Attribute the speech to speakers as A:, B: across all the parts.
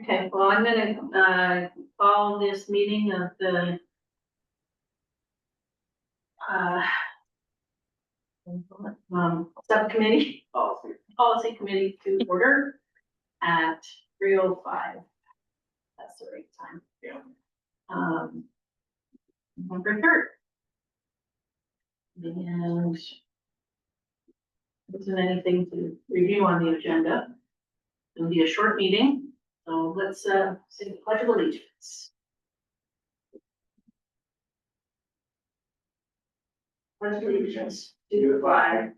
A: Okay, well, I'm gonna, call this meeting of the, uh, subcommittee, policy committee to order at 3:05. That's the right time.
B: Yeah.
A: November 3rd. And there isn't anything to review on the agenda. It'll be a short meeting, so let's, say the pledge of allegiance. Pledge of allegiance to the flag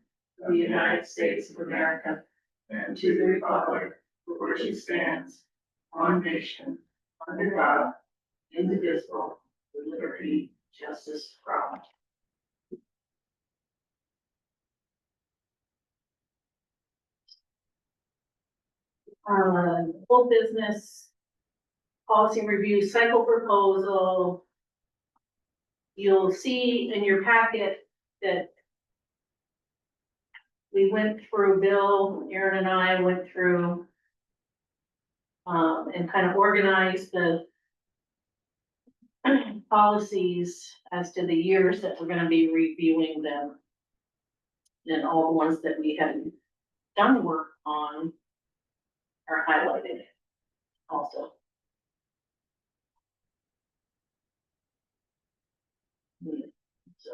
A: of the United States of America and to the republic for which it stands, one nation, under God, indivisible, with liberty, justice for all. Full business policy review cycle proposal. You'll see in your packet that we went through, Bill, Aaron and I went through and kind of organized the policies as to the years that we're gonna be reviewing them. And all the ones that we had done work on are highlighted also. So.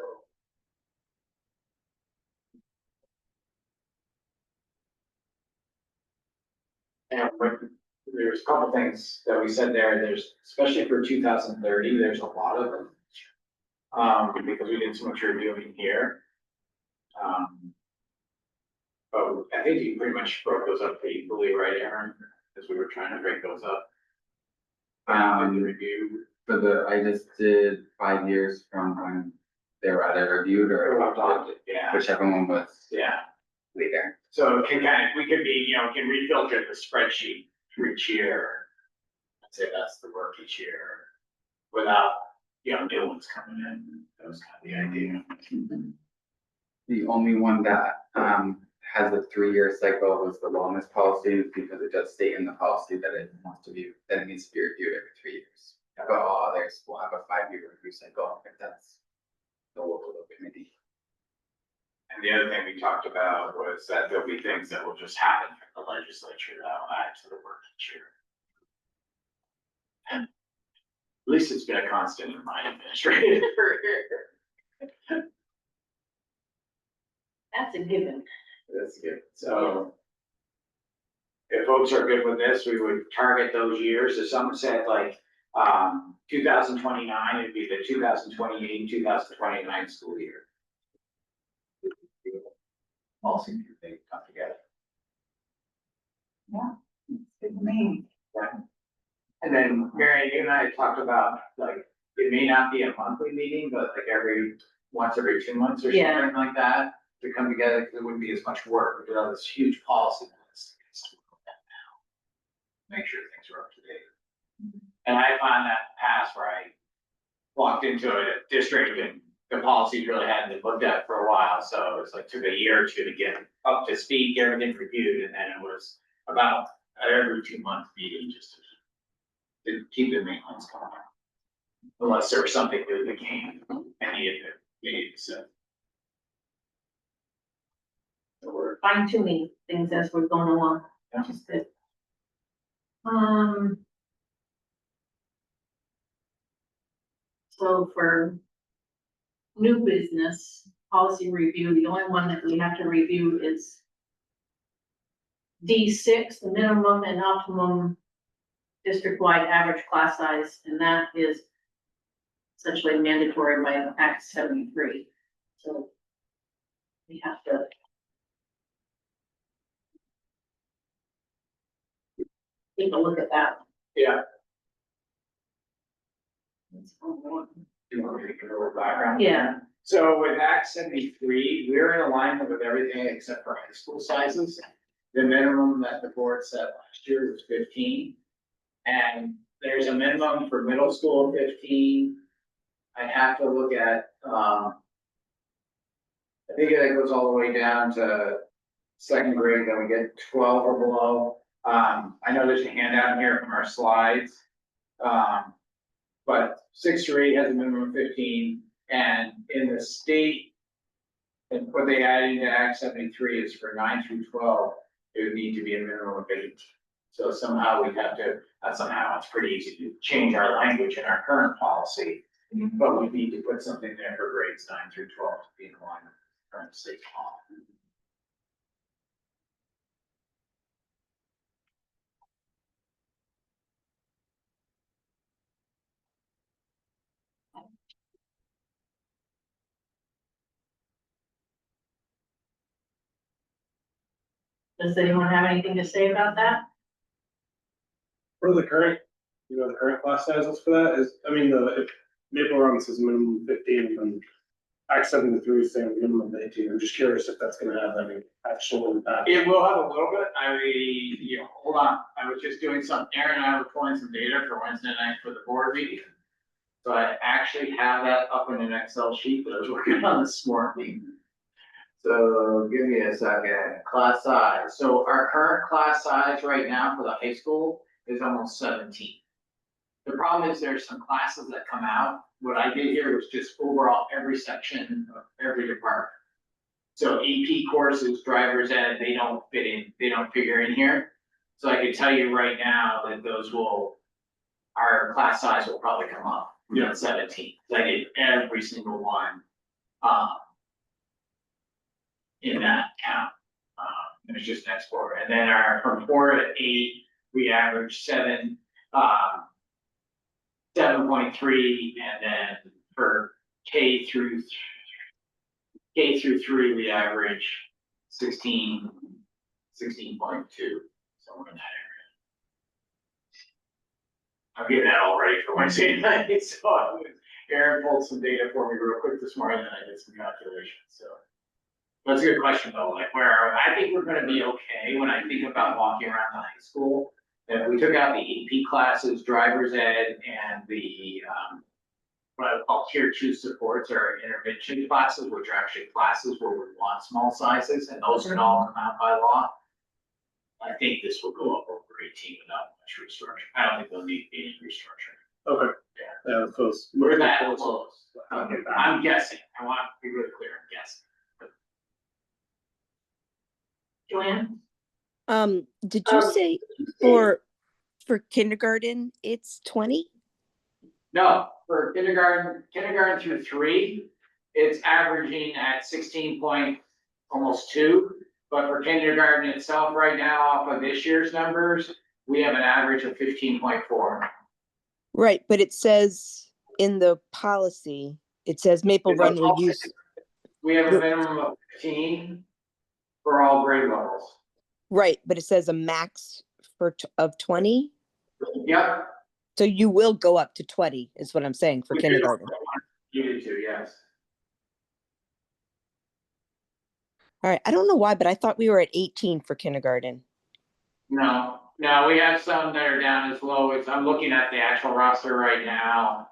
B: And there's a couple things that we said there. There's, especially for 2030, there's a lot of them. Because we did so much reviewing here. But I think you pretty much broke those up pretty equally, right, Aaron? As we were trying to break those up. The review.
C: For the, I just did 5 years from when they were either reviewed or adopted,
B: Yeah,
C: whichever one was
B: yeah.
C: later.
B: So it can kind of, we could be, you know, can refilter the spreadsheet for each year. I'd say that's the work each year, without, you know, new ones coming in. That was kind of the idea.
C: The only one that has a 3-year cycle was the wellness policy, because it does state in the policy that it wants to be, that it needs to be reviewed every 3 years. But all others will have a 5-year review cycle if that's the local committee.
B: And the other thing we talked about was that there'll be things that will just happen from the legislature that will add to the work each year. At least it's been a constant in my administrative career.
A: That's a given.
B: That's good. So if folks are good with this, we would target those years. If someone said like 2029, it'd be the 2028, 2029 school year. All seem to think come together.
D: Yeah, it's good to me.
B: Right. And then Mary, you and I had talked about, like, it may not be a monthly meeting, but like once every 2 months or
A: Yeah.
B: something like that, to come together, because it wouldn't be as much work, we do this huge policy list. Make sure things are up to date. And I found that in the past where I walked into a district and the policies really hadn't been looked at for a while, so it's like took a year or two to get up to speed, get everything reviewed, and then it was about every 2-month meeting just to keep the maintenance going. Unless there was something new that came and needed to set.
A: So we're fine tuning things as we're going along, which is good. So for new business policy review, the only one that we have to review is D6, the minimum and optimum district-wide average class size, and that is essentially mandatory by Act 73. So we have to take a look at that.
B: Yeah.
A: That's one.
B: Do you want me to give a little background?
A: Yeah.
B: So with Act 73, we're in alignment with everything except for high school sizes. The minimum that the board set last year was 15. And there's a minimum for middle school of 15. I'd have to look at, I think that goes all the way down to second grade, then we get 12 or below. I know there's a handout here from our slides. But 6 through 8 has a minimum of 15, and in the state, and what they added into Act 73 is for 9 through 12, it would need to be a minimum of 8. So somehow we'd have to, not somehow, it's pretty easy to change our language in our current policy. But we need to put something there for grades 9 through 12 to be in line with current state law.
A: Does anyone have anything to say about that?
E: What are the current, the current class sizes for that is, I mean, if Maple Run says minimum 15, and Act 73 is saying minimum 18, I'm just curious if that's gonna have any actual impact.
B: It will have a little bit, hold on, I was just doing Aaron and I were pulling some data for Wednesday night for the board meeting. So I actually have that up in an Excel sheet that I was working on this morning. So give me a second, class size, so our current class size right now for the high school is almost 17. The problem is there's some classes that come out, what I did here was just overall every section of every department. So AP courses, driver's ed, they don't fit in, they don't figure in here. So I can tell you right now that our class size will probably come up.
E: Yeah.
B: 17, I did every single one, in that count. It was just next 4, and then from 4 to 8, we average 7.3, and then for K through 3, we average 16.2, somewhere in that area. I'm getting that all ready for Wednesday night, so Aaron pulled some data for me real quick this morning, and I did some calculations, so. That's a good question though, like I think we're gonna be okay when I think about walking around the high school. If we took out the AP classes, driver's ed, and the, what I would call tier 2 supports or intervention classes, which are actually classes where we want small sizes, and those can all come out by law. I think this will go up over 18 without much restructuring. I don't think there'll need to be any restructuring.
E: Okay. Yeah, that's close.
B: We're that close. I'm guessing. I want to be really clear. I'm guessing.
A: Joanne?
F: Did you say for kindergarten, it's 20?
B: No, for kindergarten through 3, it's averaging at 16 point almost 2. But for kindergarten itself right now, off of this year's numbers, we have an average of 15.4.
F: Right, but it says in the policy, it says Maple Run will use.
B: We have a minimum of 15 for all grade levels.
F: Right, but it says a max of 20.
B: Yep.
F: So you will go up to 20 is what I'm saying for kindergarten.
B: You do too, yes.
F: All right, I don't know why, but I thought we were at 18 for kindergarten.
B: No, we have some that are down as low as, I'm looking at the actual roster right now.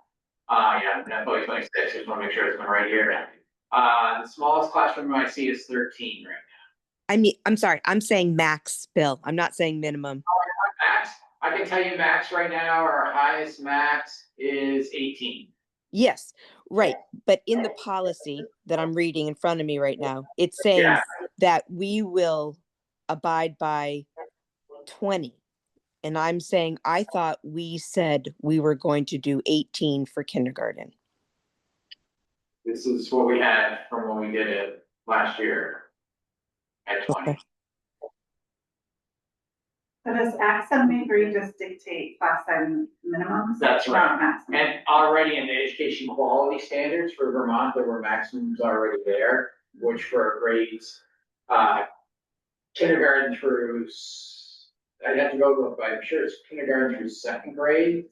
B: Yeah, definitely 26, just wanna make sure it's going right here. The smallest classroom I see is 13 right now.
F: I mean, I'm sorry, I'm saying max, Bill. I'm not saying minimum.
B: Max, I can tell you max right now, our highest max is 18.
F: Yes, right. But in the policy that I'm reading in front of me right now, it's saying that we will abide by 20. And I'm saying, I thought we said we were going to do 18 for kindergarten.
B: This is what we had from when we did it last year at 20.
F: Okay.
D: So does Act 73 just dictate class size minimums?
B: That's right.
D: Not maximum?
B: And already in the education quality standards for Vermont, there were maximums already there, which for grades, kindergarten through, I'd have to go look, but I'm sure it's kindergarten through 2nd grade.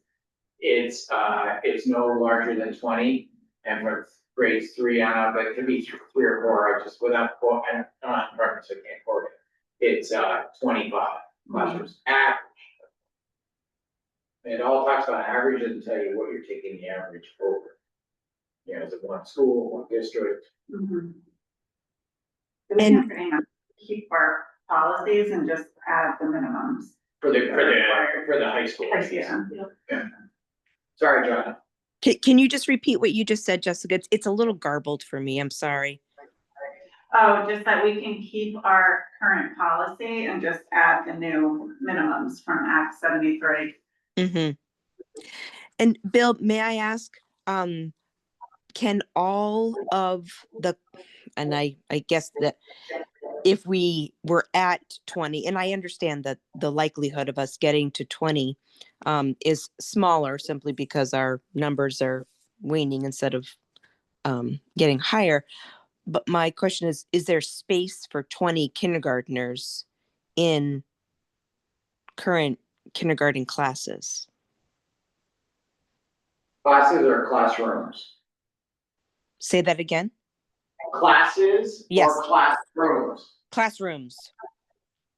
B: It's no larger than 20, and for grades 3 on up, it could be 3 or 4, I just, without, I'm not in reference, I can't quote it. It's 25 classrooms, average. It all talks about average and tell you what you're taking the average over. You know, is it one school, one district?
D: Mhm. So we can pretty much keep our policies and just add the minimums.
B: For the high school.
D: Yeah.
B: Sorry, John.
F: Can you just repeat what you just said, Jessica? It's a little garbled for me. I'm sorry.
D: Oh, just that we can keep our current policy and just add the new minimums from Act 73.
F: Mm-hmm. And Bill, may I ask, can all of the, and I guess that if we were at 20, and I understand that the likelihood of us getting to 20 is smaller simply because our numbers are waning instead of getting higher. But my question is there space for 20 kindergartners in current kindergarten classes?
B: Classes or classrooms?
F: Say that again?
B: Classes
F: Yes.
B: or classrooms?
F: Classrooms.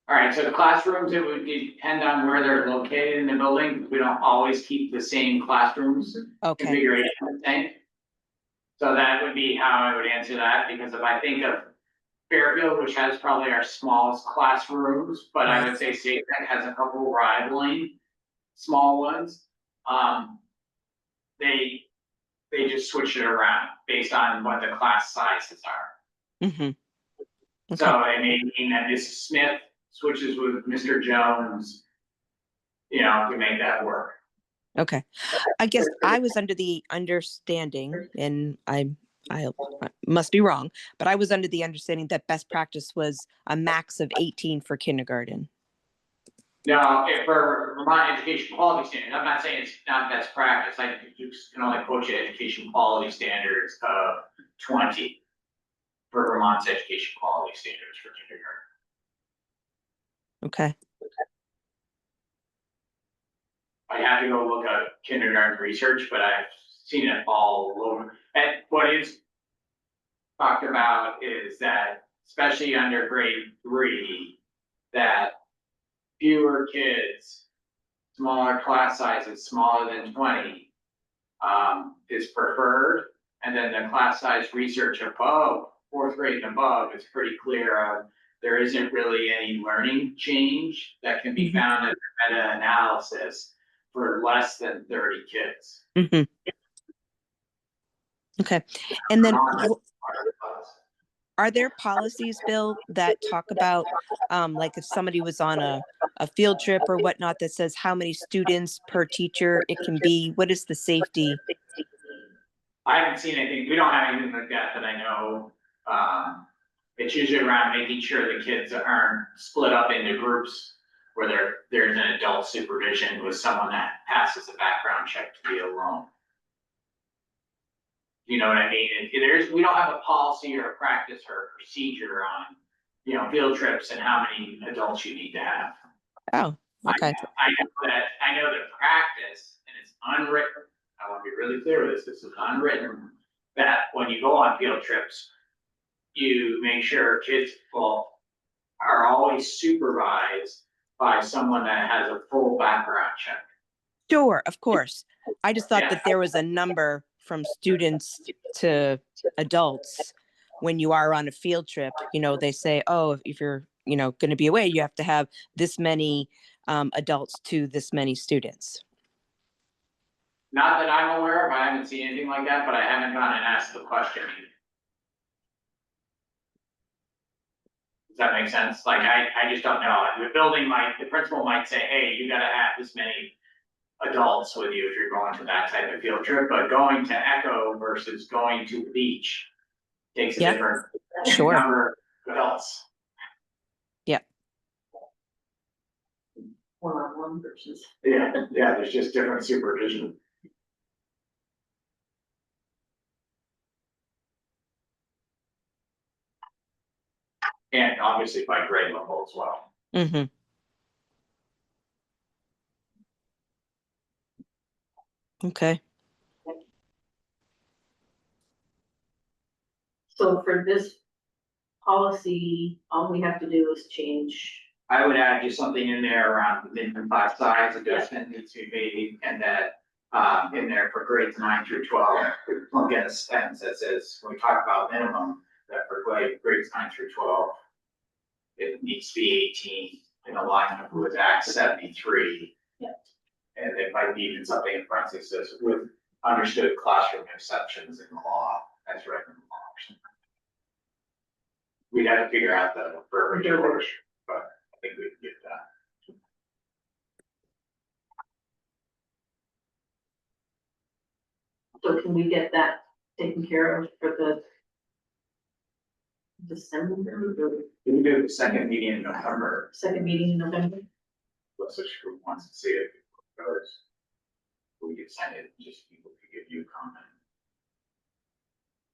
B: All right, so the classrooms, it would depend on where they're located in the building. We don't always keep the same classrooms
F: Okay.
B: configuration the same. So that would be how I would answer that, because if I think of Fairfield, which has probably our smallest classrooms, but I would say State Tech has a couple rivaling small ones. They just switch it around based on what the class sizes are.
F: Mm-hmm. Okay.
B: So it may mean that Mrs. Smith switches with Mr. Jones, you know, to make that work.
F: Okay. I guess I was under the understanding, and I must be wrong, but I was under the understanding that best practice was a max of 18 for kindergarten.
B: Now, if for Vermont education quality standards, I'm not saying it's not best practice. I just can only quote you education quality standards of 20 for Vermont's education quality standards for kindergarten.
F: Okay.
B: I have to go look at kindergarten research, but I've seen it all over. And what is talked about is that, especially under grade 3, that fewer kids, smaller class sizes, smaller than 20, is preferred. And then the class size research above, 4th grade and above, is pretty clear. There isn't really any learning change that can be found in the meta-analysis for less than 30 kids.
F: Mm-hmm. Okay. And then are there policies, Bill, that talk about like if somebody was on a field trip or whatnot that says how many students per teacher it can be? What is the safety?
B: I haven't seen anything, we don't have anything like that I know. It's usually around making sure the kids aren't split up into groups where there's an adult supervision with someone that passes a background check to be alone. You know what I mean? We don't have a policy or a practice or a procedure on, you know, field trips and how many adults you need to have.
F: Oh, okay.
B: I know the practice, and it's unwritten. I want to be really clear with this. This is unwritten. That when you go on field trips, you make sure kids are always supervised by someone that has a full background check.
F: Sure, of course. I just thought that there was a number from students to adults when you are on a field trip. You know, they say, oh, if you're, you know, going to be away, you have to have this many adults to this many students.
B: Not that I'm aware of, I haven't seen anything like that, but I haven't gone and asked the question either. Does that make sense? Like, I just don't know. The principal might say, hey, you gotta have this many adults with you if you're going to that type of field trip, but going to Echo versus going to the beach takes a different number of adults.
F: Yep.
A: One-on-one versus.
B: Yeah, there's just different supervision. And obviously by grade level as well.
F: Mm-hmm. Okay.
A: So for this policy, all we have to do is change.
B: I would add just something in there around the minimum class size adjustment needs to be made, and that in there for grades 9 through 12, we'll get a sentence that says, when we talk about minimum, that for grades 9 through 12, it needs to be 18 in alignment with Act 73.
A: Yeah.
B: And it might be even something in parentheses says with understood classroom exceptions in the law, as written in the law or something. We'd have to figure out the verbiage, but I think we can get that.
A: So can we get that taken care of for the December, the
B: We can do the second meeting in November,
A: second meeting in November?
B: unless the group wants to see it. Goes. We could send it, just people could give you a comment.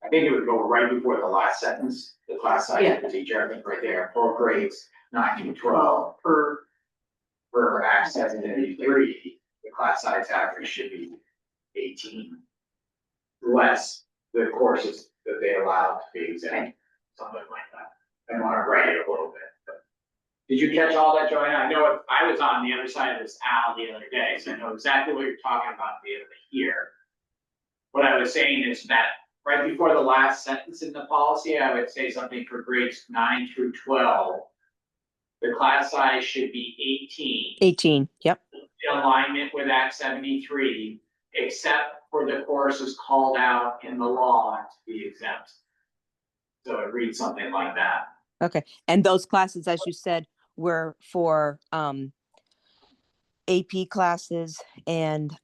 B: I think it would go right before the last sentence, the class size of the teacher, I think right there, for grades 9 through 12. For Act 73, the class size average should be 18. Less the courses that they allow to be exempt, something like that. I want to write it a little bit. But did you catch all that, Joanna? I know I was on the other side of this aisle the other day, so I know exactly what you're talking about being able to hear. What I was saying is that right before the last sentence in the policy, I would say something for grades 9 through 12. The class size should be 18.
F: 18, yep.
B: In alignment with Act 73, except for the courses called out in the law to be exempt. So it reads something like that.
F: Okay, and those classes, as you said, were for AP classes and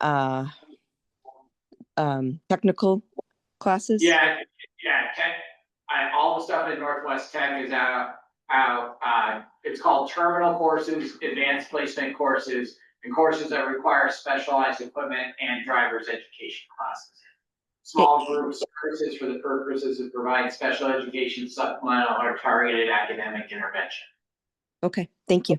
F: technical classes?
B: Yeah, Tech, all the stuff in Northwest Tech is out, it's called terminal courses, advanced placement courses, and courses that require specialized equipment and driver's education classes. Small group services for the purposes of providing special education, supplemental or targeted academic intervention.
F: Okay, thank you.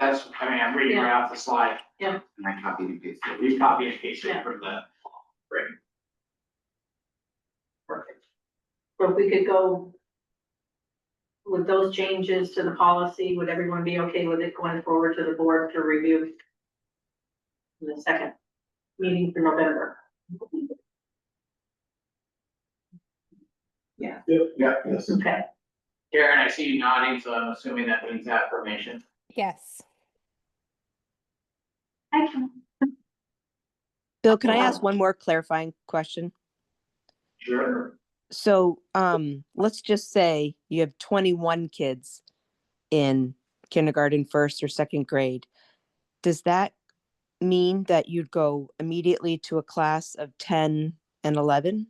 B: That's, I mean, I'm reading right off the slide.
C: And I copied and pasted.
B: You copy and paste it from the, right. Perfect.
A: Or if we could go with those changes to the policy, would everyone be okay with it going forward to the board to review in the second meeting for November?
E: Yeah.
C: Yes.
A: Okay.
B: Karen, I see you nodding, so I'm assuming that means affirmation.
G: Yes.
A: I can.
F: Bill, can I ask one more clarifying question?
B: Sure.
F: So let's just say you have 21 kids in kindergarten, first or second grade. Does that mean that you'd go immediately to a class of 10 and 11?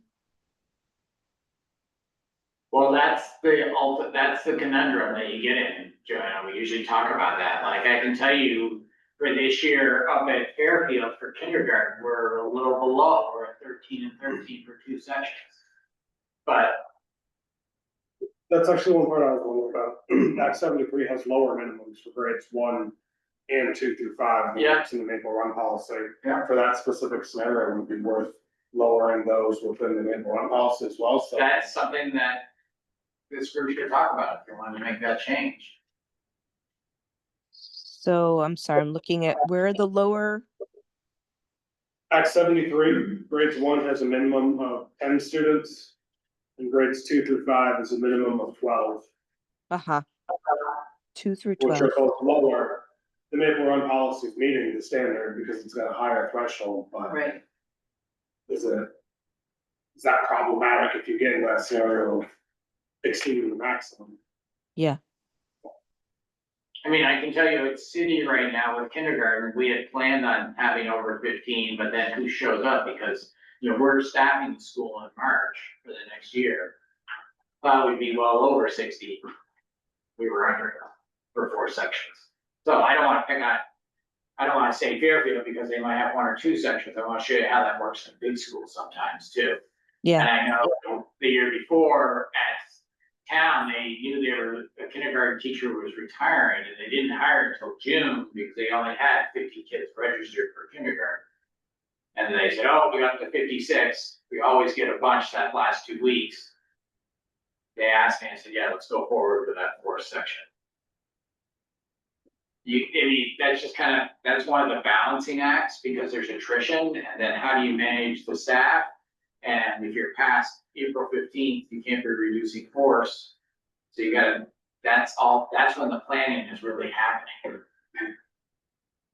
B: Well, that's the conundrum that you get in, Joanna. We usually talk about that. Like I can tell you for this year up at Fairfield for kindergarten, we're a little below. We're at 13 and 13 for 2 sections. But
E: That's actually one part I was wondering about. Act 73 has lower minimums for grades 1 and 2 through 5. than
B: Yeah.
E: what's in the Maple Run policy.
B: Yeah.
E: For that specific scenario, it would be worth lowering those within the Maple Run policy as well, so.
B: that's something that this group should talk about if you want to make that change.
F: So I'm sorry, I'm looking at where are the lower,
E: Act 73, grades 1 has a minimum of 10 students. And grades 2 through 5 is a minimum of 12.
F: 2 through
E: Which
F: 12.
E: are both lower. The Maple Run policy is meeting the standard because it's got a higher threshold, but
A: Right.
E: is that problematic if you get into that scenario of exceeding the maximum?
F: Yeah,
B: I mean, I can tell you at City right now with kindergarten, we had planned on having over 15, but then who shows up because, you know, we're staffing the school in March for the next year. Thought we'd be well over 60. We were under for 4 sections. So I don't want to say Fairfield because they might have 1 or 2 sections. I want to show you how that works in big schools sometimes too.
F: yeah,
B: And I know the year before at town, they knew a kindergarten teacher was retiring and they didn't hire until June because they only had 50 kids registered for kindergarten. And they said, oh, we got up to 56. We always get a bunch that last 2 weeks. They asked me, I said, yeah, let's go forward with that 4th section. I mean, that's just that's one of the balancing acts because there's attrition and then how do you manage the staff? And if you're past April 15th, you can't be reducing force. So you gotta that's when the planning is really happening.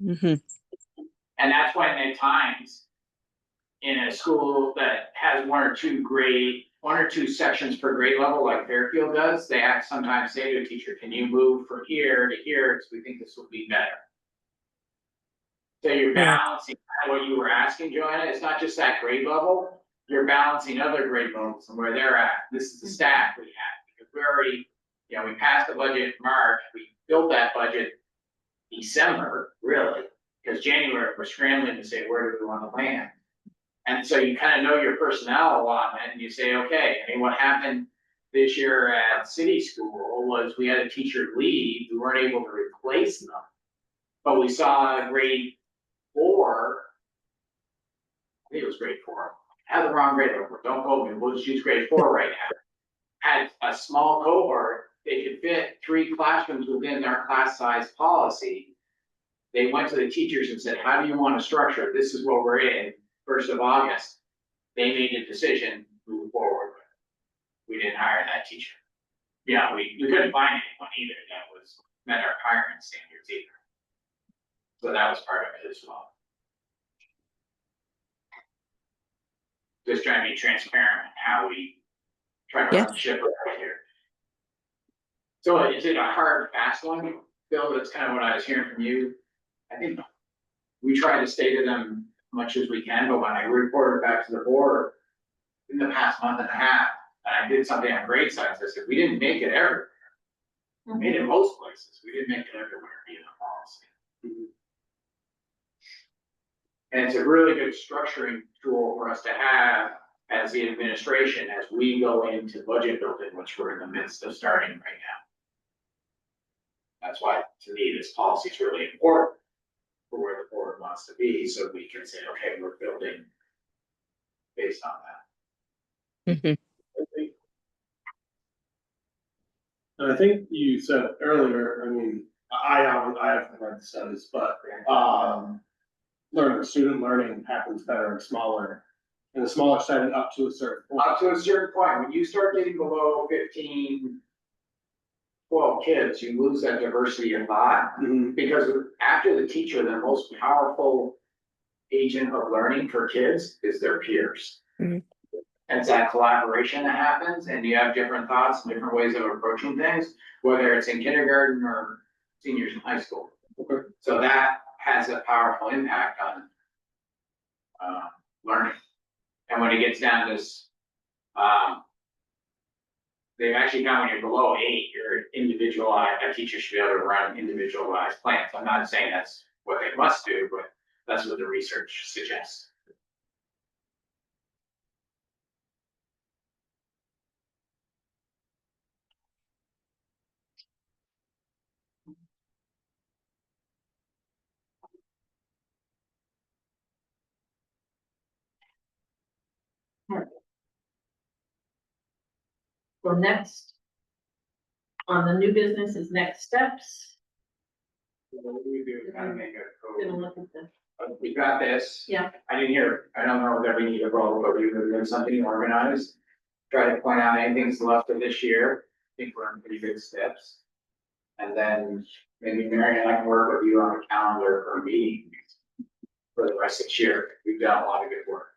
F: Mhm.
B: And that's when at times, in a school that has one or two sections per grade level, like Fairfield does, they sometimes say to a teacher, can you move from here to here, because we think this will be better. So you're
F: Yeah.
B: balancing what you were asking, Joanna, it's not just that grade level, you're balancing other grade levels and where they're at. This is the staff we have, because we already, we passed the budget in March, we built that budget December, really, because January, we're scrambling to say, where do we want to land? And so you kind of know your personnel allotment, and you say, okay, I mean, what happened this year at city school was we had a teacher leave, we weren't able to replace them. But we saw grade 4, I think it was grade 4, I had the wrong grade level, don't quote me, we'll just use grade 4 right now. Had a small cohort, they could fit 3 classrooms within their class size policy. They went to the teachers and said, how do you want to structure it? This is what we're in, 1st of August. They made a decision, move forward. We didn't hire that teacher. Yeah, we couldn't find anyone either that was met our hiring standards either. So that was part of it as well. Just trying to be transparent in how we try to run the ship right here. So is it a hard, fast one, Bill? That's kind of what I was hearing from you. I think we try to stay to them as much as we can, but when I reported back to the board in the past month and a half, and I did something on grade size, I said, we didn't make it everywhere. We made it most places, we didn't make it everywhere in the policy. And it's a really good structuring tool for us to have as the administration, as we go into budget building, which we're in the midst of starting right now. That's why, to me, this policy is really important for where the board wants to be, so we can say, okay, we're building based on that.
F: Mhm.
E: And I think you said earlier, I mean, I haven't read the studies, but, student learning happens better in a smaller setting up to a certain point.
B: Up to a certain point, when you start getting below 15, 12 kids, you lose that diversity a lot.
E: Mhm.
B: Because after the teacher, the most powerful agent of learning for kids is their peers.
F: Mhm.
B: And it's that collaboration that happens, and you have different thoughts and different ways of approaching things, whether it's in kindergarten or seniors in high school.
E: Okay.
B: So that has a powerful impact on learning. And when it gets down to this, they've actually found when you're below 8, you're individualized, a teacher should be able to run individualized plans. I'm not saying that's what they must do, but that's what the research suggests.
A: So next, on the new business is next steps.
B: What do we do? Kind of make a
A: Gonna
B: code.
A: look at the,
B: We got this.
A: Yeah.
B: I didn't hear, I don't know that we need a vote, but we could do something organized. Try to point out anything's left of this year. I think we're in pretty good steps. And then maybe Mary and I can work with you on a calendar for a meeting for the rest of this year. We've done a lot of good work.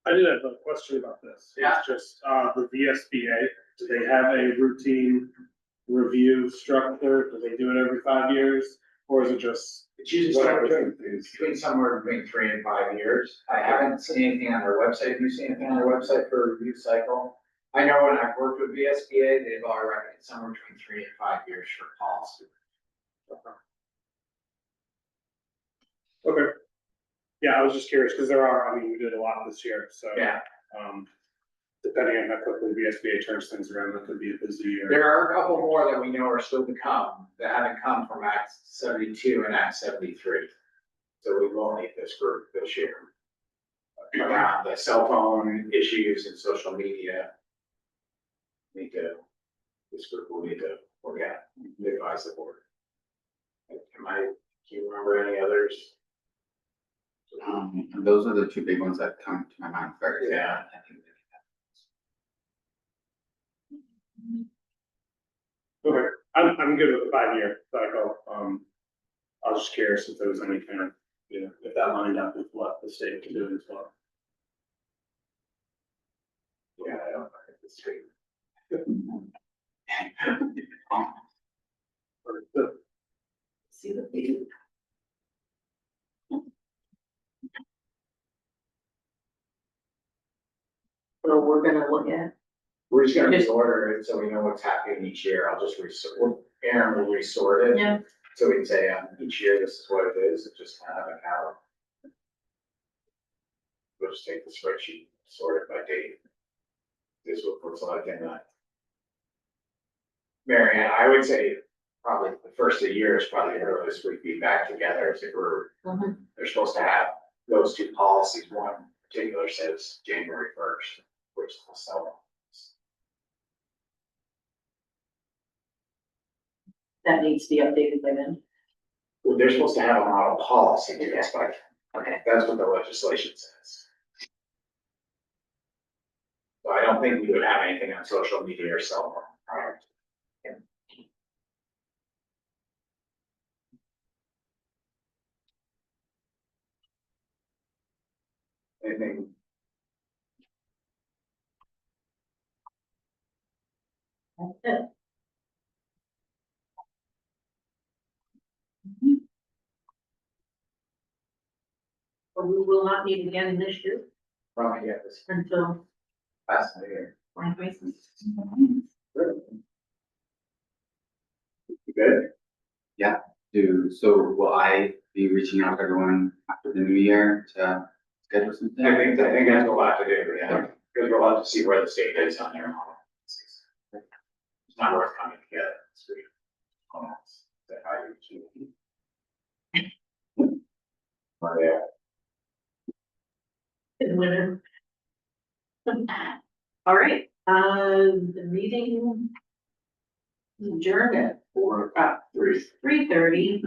E: I did have a question about this.
B: Yeah.
E: It's just, the VSBA, do they have a routine review structure? Do they do it every 5 years? Or is it just?
B: It's usually somewhere between 3 and 5 years. I haven't seen anything on their website. Have you seen anything on their website for a review cycle? I know when I've worked with VSBA, they've all recommended somewhere between 3 and 5 years for policy.
E: Okay. Yeah, I was just curious, because we did a lot this year, so.
B: Yeah.
E: Depending on how quickly VSBA turns things around, that could be a busy year.
B: There are a couple more that we know are still to come, that haven't come from Act 72 and Act 73. So we will need this group this year. Around the cell phone issues and social media. This group will need to, advise the board. Do you remember any others?
C: Those are the 2 big ones that come to my mind first.
B: Yeah.
C: I think
E: Okay, I'm good with the 5-year cycle. I was just curious if there was any kind of, if that lined up with what the state can do as well.
B: Yeah, I don't know if it's straight.
A: See what they do. So we're gonna look at,
B: We're just gonna reorder it so we know what's happening each year. I'll just Aaron will resort it.
A: yeah,
B: So we can say, each year, this is what it is, it's just kind of like how. We'll just take the spreadsheet, sort it by date. This will looks like in that. Mary Ann, I would say probably the first of the year is probably the earliest we'd be back together, if they're supposed to have those two policies, one particular says January 1st, which is the summer.
A: that needs to be updated by then.
B: Well, they're supposed to have a model policy to this, but
A: Okay.
B: that's what the legislation says. So I don't think we would have anything on social media or cell phone prior to. Anything.
A: That's it. But we will not meet again this year
B: Probably, yeah, this
A: until
B: past year.
A: 2026.
B: You good?
C: So will I be reaching out to everyone after the new year to schedule something?
B: I think that's a lot to do, yeah, because we'll have to see where the state is on their model. It's not worth coming together. It's pretty- that I do. Oh, yeah.
A: In winter. All right, the meeting adjourned at 3:30.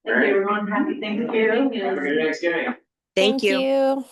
A: Thank you, everyone. Happy Thanksgiving.
B: Have a good Thanksgiving.
F: Thank you.